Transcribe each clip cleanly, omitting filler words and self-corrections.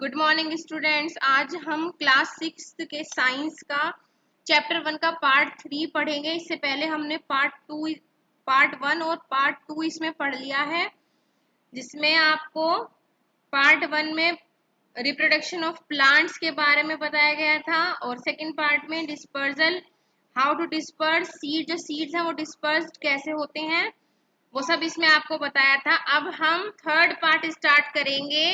Good morning students. आज हम class 6 के साइंस का चैप्टर 1 का पार्ट 3 पढ़ेंगे। इससे पहले हमने पार्ट 1 और पार्ट 2 इसमें पढ़ लिया है, जिसमें आपको पार्ट 1 में रिप्रोडक्शन ऑफ प्लांट्स के बारे में बताया गया था और सेकंड पार्ट में dispersal, how to disperse seed, जो सीड्स हैं वो डिस्पर्स्ड कैसे होते हैं वो सब इसमें आपको बताया था। अब हम थर्ड पार्ट स्टार्ट करेंगे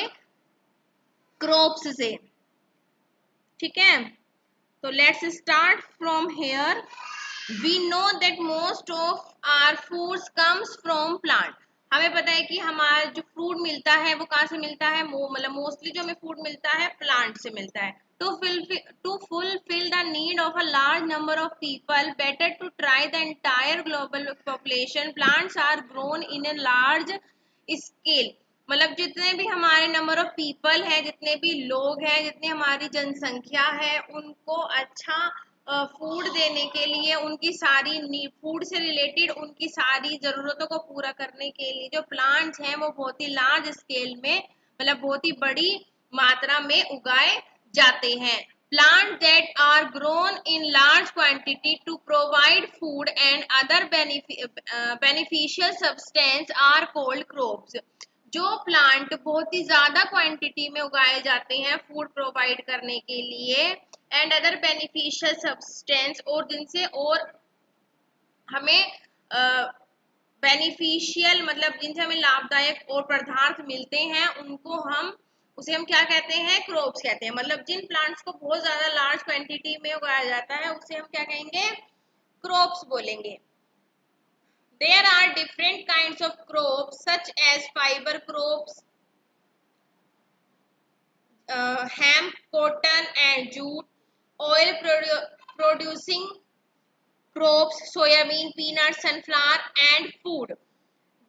क्रॉप्स से, ठीक है। तो let's start from here. We know that most of our foods comes from plant. हमें पता है कि हमारा जो फूड मिलता है वो कहाँ से मिलता है, मतलब मोस्टली जो हमें फूड मिलता है प्लांट से मिलता है। To fulfil the need of a large number of people, better to try the entire global population, plants are grown in a large scale. मतलब जितने भी हमारे नंबर ऑफ पीपल है, जितने भी लोग हैं, जितनी हमारी जनसंख्या है, उनको अच्छा फूड देने के लिए, उनकी सारी फूड से रिलेटेड उनकी सारी जरूरतों को पूरा करने के लिए जो प्लांट्स हैं वो बहुत ही लार्ज स्केल में, मतलब बहुत ही बड़ी मात्रा में उगाए जाते हैं। Plants that are grown in large quantity to provide food and other beneficial substance are called crops. जो प्लांट बहुत ही ज्यादा क्वांटिटी में उगाए जाते हैं फूड प्रोवाइड करने के लिए एंड अदर बेनिफिशियल सब्सटेंस, और जिनसे और हमें बेनिफिशियल मतलब जिनसे हमें लाभदायक और पदार्थ मिलते हैं, उसे हम क्या कहते हैं, क्रॉप्स कहते हैं। मतलब जिन प्लांट्स को बहुत ज्यादा लार्ज क्वांटिटी में उगाया जाता है उसे हम क्या कहेंगे, क्रॉप्स बोलेंगे। There are different kinds of crops such as fiber crops, hemp, cotton and jute, oil producing crops, soybean, peanuts, sunflower and food.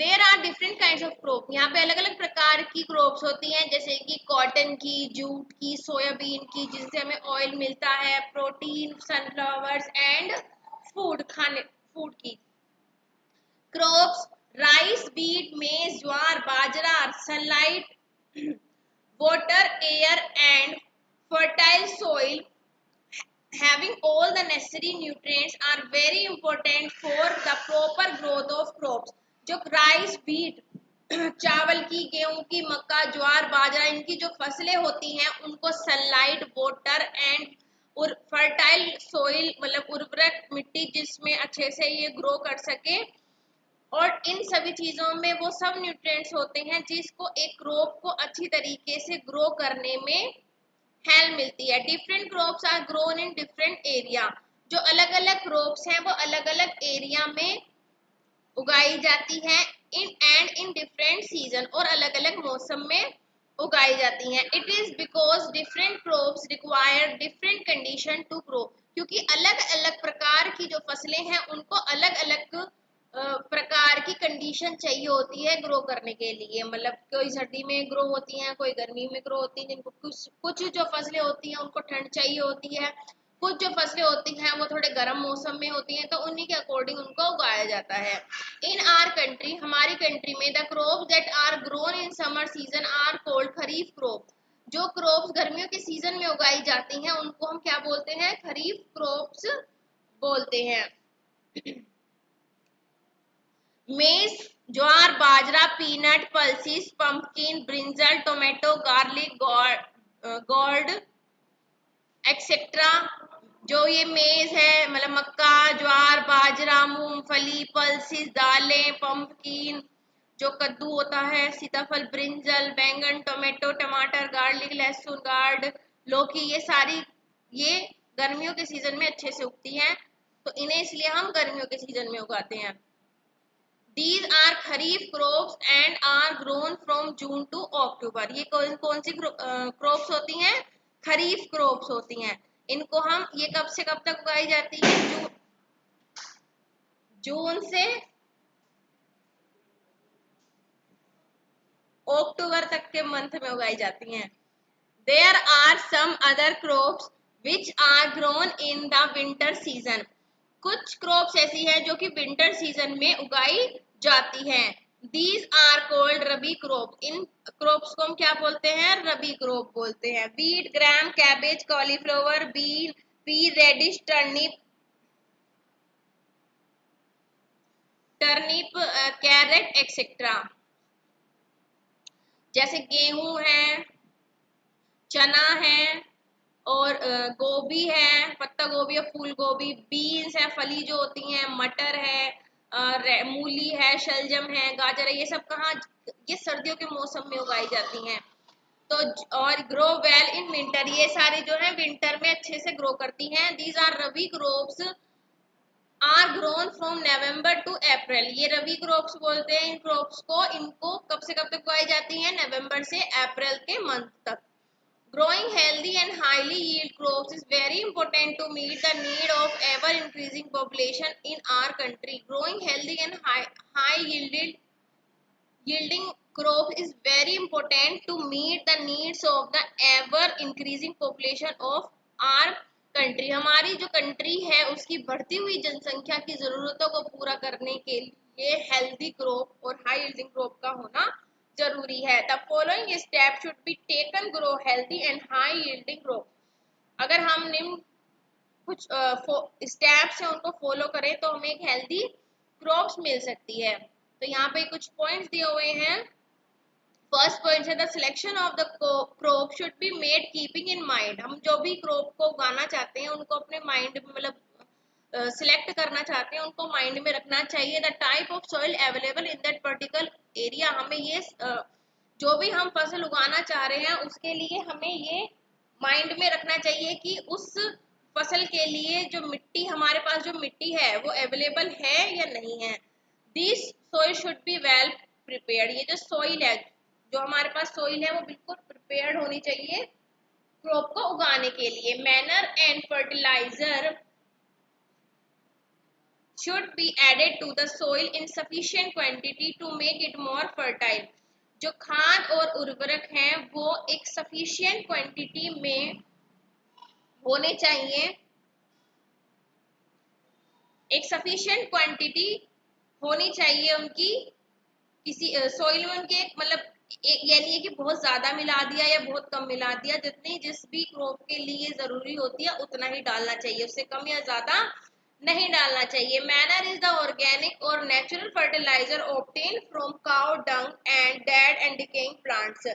There are different kinds of crop. यहाँ पे अलग अलग प्रकार की क्रॉप्स होती हैं, जैसे कि कॉटन की, जूट की, सोयाबीन की, जिनसे हमें ऑयल मिलता है, प्रोटीन, सनफ्लावर्स एंड फूड की क्रॉप्स, राइस, बीट, मेज, ज्वार, बाजरा, sunlight, water, air and fertile soil having all the necessary nutrients are very important for the proper growth of crops. जो राइस, बीट, चावल की, गेहूं की, मक्का, ज्वार, बाजरा, इनकी जो फसलें होती हैं उनको सनलाइट, वाटर एंड और फर्टाइल सोइल, मतलब उर्वरक मिट्टी जिसमें अच्छे से ये ग्रो कर सके, और इन सभी चीजों में वो सब न्यूट्रिएंट्स होते हैं जिसको एक क्रॉप को अच्छी तरीके से ग्रो करने में हेल्प मिलती है। Different crops are grown in different area. जो अलग अलग क्रॉप्स हैं वो अलग अलग एरिया में उगाई जाती हैं इन डिफरेंट सीजन, और अलग अलग मौसम में उगाई जाती हैं। It is because different crops require different condition to grow. क्योंकि अलग अलग प्रकार की जो फसलें हैं उनको अलग अलग प्रकार की कंडीशन चाहिए होती है ग्रो करने के लिए। मतलब कोई सर्दी में ग्रो होती हैं, कोई गर्मी में ग्रो होती हैं, जिनको कुछ जो फसलें होती हैं उनको ठंड चाहिए होती है, कुछ जो फसलें होती हैं वो थोड़े गर्म मौसम में होती हैं, तो उन्हीं के अकॉर्डिंग उनको उगाया जाता है। इन आर कंट्री, हमारी कंट्री में, the crop that are grown in summer season are called kharif crop. जो क्रॉप्स गर्मियों के सीजन में उगाई जाती हैं उनको हम क्या बोलते हैं, खरीफ क्रॉप्स बोलते हैं। मेज, ज्वार, बाजरा, peanut, pulses, pumpkin, brinjal, tomato, garlic, gourd etcetera. जो ये मेज है, मतलब मक्का, ज्वार, बाजरा, मूंगफली, पल्सीज, दालें, पंपकिन, जो कद्दू होता है, सीताफल, ब्रिंजल, बैंगन, टोमेटो, टमाटर, गार्लिक, लहसुन, गार्ड, लौकी, ये गर्मियों के सीजन में अच्छे से उगती हैं, तो इन्हें इसलिए हम गर्मियों के सीजन में उगाते हैं। These are kharif crops and are grown from June to October. ये कौन सी crops होती हैं, खरीफ crops होती हैं। इनको हम, ये कब से कब तक उगाई जाती है, जून से अक्टूबर तक के मंथ में उगाई जाती हैं। There are some other crops which are grown in the winter season. कुछ क्रॉप्स ऐसी हैं जो कि विंटर सीजन में उगाई जाती हैं। These are called rabi crop, इन क्रॉप्स को हम क्या बोलते हैं? रबी क्रॉप बोलते हैं। Beet, gram, cabbage, cauliflower, bean, pea, radish, turnip, carrot etcetera. जैसे गेहूं है, चना है, और गोभी है, पत्ता गोभी और फूल गोभी, बीन्स है, फली जो होती हैं, मटर है, मूली है, शलजम है, गाजर है, ये सब कहाँ, ये सर्दियों के मौसम में उगाई जाती हैं। तो और ग्रो वेल इन विंटर, ये सारी जो है विंटर में अच्छे से ग्रो करती हैं। These are rabi crops are grown from November to April, ये रबी क्रॉप्स बोलते हैं इन क्रॉप्स को। इनको कब से कब तक उगाई जाती हैं? नवंबर से अप्रैल के मंथ तक। Growing healthy and highly yield crops is very important to meet the need of ever increasing population in our country. Growing healthy and high yielding crop is very important to meet the needs of the ever increasing population of our country. हमारी जो country है उसकी बढ़ती हुई जनसंख्या की जरूरतों को पूरा करने के लिए हेल्दी क्रॉप और हाई यील्डिंग क्रॉप का होना जरूरी है। The following step should be taken grow healthy and high yielding crop. अगर हम निम्न कुछ स्टेप्स हैं उनको फॉलो करें तो हमें एक हेल्दी क्रॉप्स मिल सकती है। तो यहाँ पे कुछ पॉइंट्स दिए हुए हैं। फर्स्ट पॉइंट है the selection of the crop should be made keeping in mind. हम जो भी क्रॉप को उगाना चाहते हैं उनको अपने माइंड में मतलब सिलेक्ट करना चाहते हैं उनको माइंड में रखना चाहिए। The type of soil available in that particular area, हमें ये जो भी हम फसल उगाना चाह रहे हैं उसके लिए हमें ये माइंड में रखना चाहिए कि उस फसल के लिए जो मिट्टी, हमारे पास जो मिट्टी है वो अवेलेबल है या नहीं है। This soil should be well prepared, ये जो सोइल है, जो हमारे पास सोइल है वो बिल्कुल प्रिपेयर्ड होनी चाहिए क्रॉप को उगाने के लिए। Manure and fertilizer should be added to the soil in sufficient quantity to make it more fertile। जो खाद और उर्वरक हैं वो एक सफिशिएंट क्वांटिटी में होने चाहिए, एक सफिशिएंट क्वांटिटी होनी चाहिए उनकी किसी सोइल में उनके, मतलब ये नहीं है कि बहुत ज्यादा मिला दिया या बहुत कम मिला दिया, जितनी जिस भी क्रॉप के लिए जरूरी होती है उतना ही डालना चाहिए, उससे कम या ज्यादा नहीं डालना चाहिए। मैनर इज द ऑर्गेनिक और natural fertilizer obtain from cow dung and dead and decaying plants.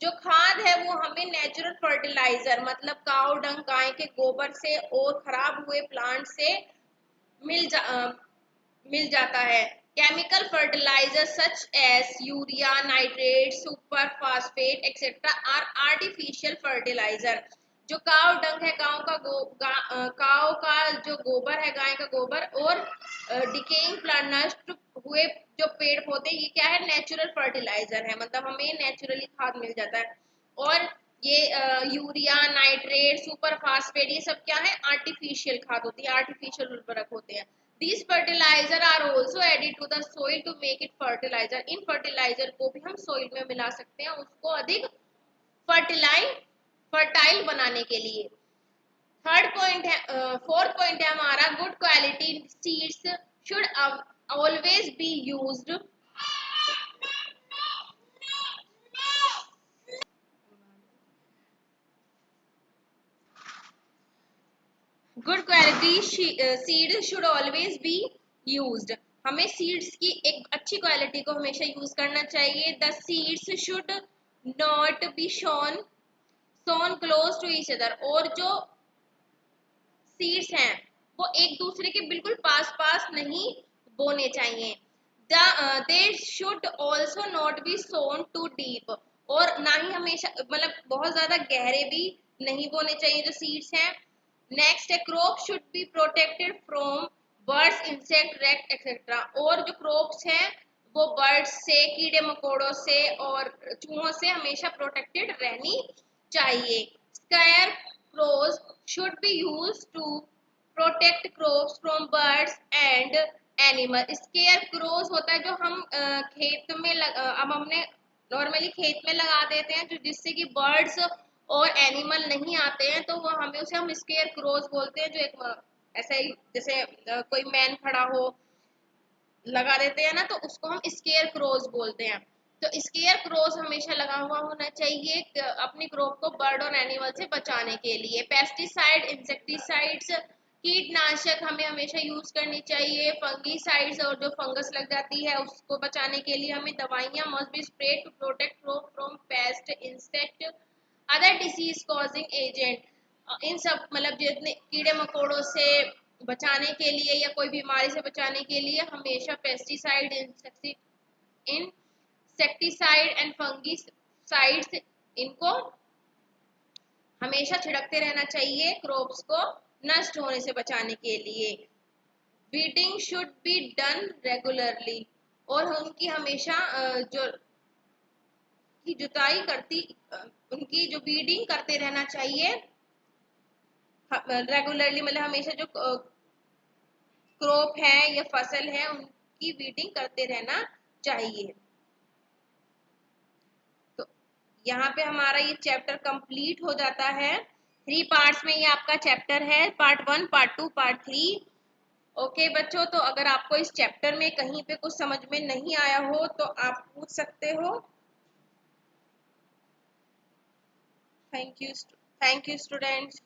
जो खाद है वो हमें नेचुरल फर्टिलाइजर मतलब काउ डंग, गाय के गोबर से और खराब हुए प्लांट से मिल जाता है। Chemical fertilizer such as urea, nitrate, super phosphate etcetera are artificial fertilizer. जो काव डंग है, काव का जो गोबर है, गाय का गोबर, और डिकेइंग प्लांट, नष्ट हुए जो पेड़ पौधे, ये क्या है? नेचुरल फर्टिलाइजर है, मतलब हमें नेचुरली खाद मिल जाता है। और ये यूरिया, नाइट्रेट, सुपर फास्फेट, ये सब क्या है? आर्टिफिशियल खाद होती है, आर्टिफिशियल उर्वरक होते हैं। These fertilizer are also added to the soil to make it fertilizer। इन फर्टिलाइजर को भी हम सोइल में मिला सकते हैं उसको अधिक फर्टाइल बनाने के लिए। थर्ड पॉइंट है, फोर्थ पॉइंट है हमारा, good quality seeds should always be used. Good quality seed should always be used. हमें सीड्स की एक अच्छी क्वालिटी को हमेशा यूज करना चाहिए। The seeds should not be sown close to each other, और जो सीड्स हैं वो एक दूसरे के बिल्कुल पास पास नहीं बोने चाहिए। They should also not be sown too deep, और ना ही हमेशा मतलब बहुत ज्यादा गहरे भी नहीं बोने चाहिए जो सीड्स हैं। नेक्स्ट है, crop should be protected from birds, insect, rat etcetera. और जो क्रॉप्स हैं वो बर्ड्स से, कीड़े मकोड़ों से और चूहों से हमेशा प्रोटेक्टेड रहनी चाहिए। Square crows should be used to protect crops from birds and animal। Scarecrows होता है जो हम खेत में अब हमने नॉर्मली खेत में लगा देते हैं जो जिससे कि बर्ड्स और एनिमल नहीं आते हैं, तो वो हमें उसे हम स्केयर क्रोज बोलते हैं। जो एक ऐसा ही जैसे कोई मैन खड़ा हो लगा देते हैं ना, तो उसको हम स्केयर क्रोज बोलते हैं। तो स्केयर क्रोज हमेशा लगा हुआ होना चाहिए अपनी क्रॉप को बर्ड और एनिमल से बचाने के लिए। पेस्टिसाइड, इंसेक्टिसाइड्स, कीटनाशक हमें हमेशा यूज करनी चाहिए। फंगीसाइड्स, और जो फंगस लग जाती है उसको बचाने के लिए हमें दवाइयां must be spread to protect crop from pest, insect, other disease causing agent. इन सब मतलब जितने कीड़े मकोड़ों से बचाने के लिए या कोई बीमारी से बचाने के लिए हमेशा पेस्टिसाइड, इंसेक्टिसाइड एंड फंगीसाइड्स, इनको हमेशा छिड़कते रहना चाहिए क्रॉप्स को नष्ट होने से बचाने के लिए। Weeding should be done regularly, और उनकी हमेशा जो की जुताई करती उनकी जो वीडिंग करते रहना चाहिए रेगुलरली, मतलब हमेशा जो क्रॉप है या फसल है उनकी वीडिंग करते रहना चाहिए। तो यहाँ पे हमारा ये चैप्टर कंप्लीट हो जाता है। 3 पार्ट्स में ये आपका चैप्टर है, पार्ट 1, पार्ट 2, पार्ट 3। ओके बच्चों, तो अगर आपको इस चैप्टर में कहीं पे कुछ समझ में नहीं आया हो तो आप पूछ सकते हो। Thank you students.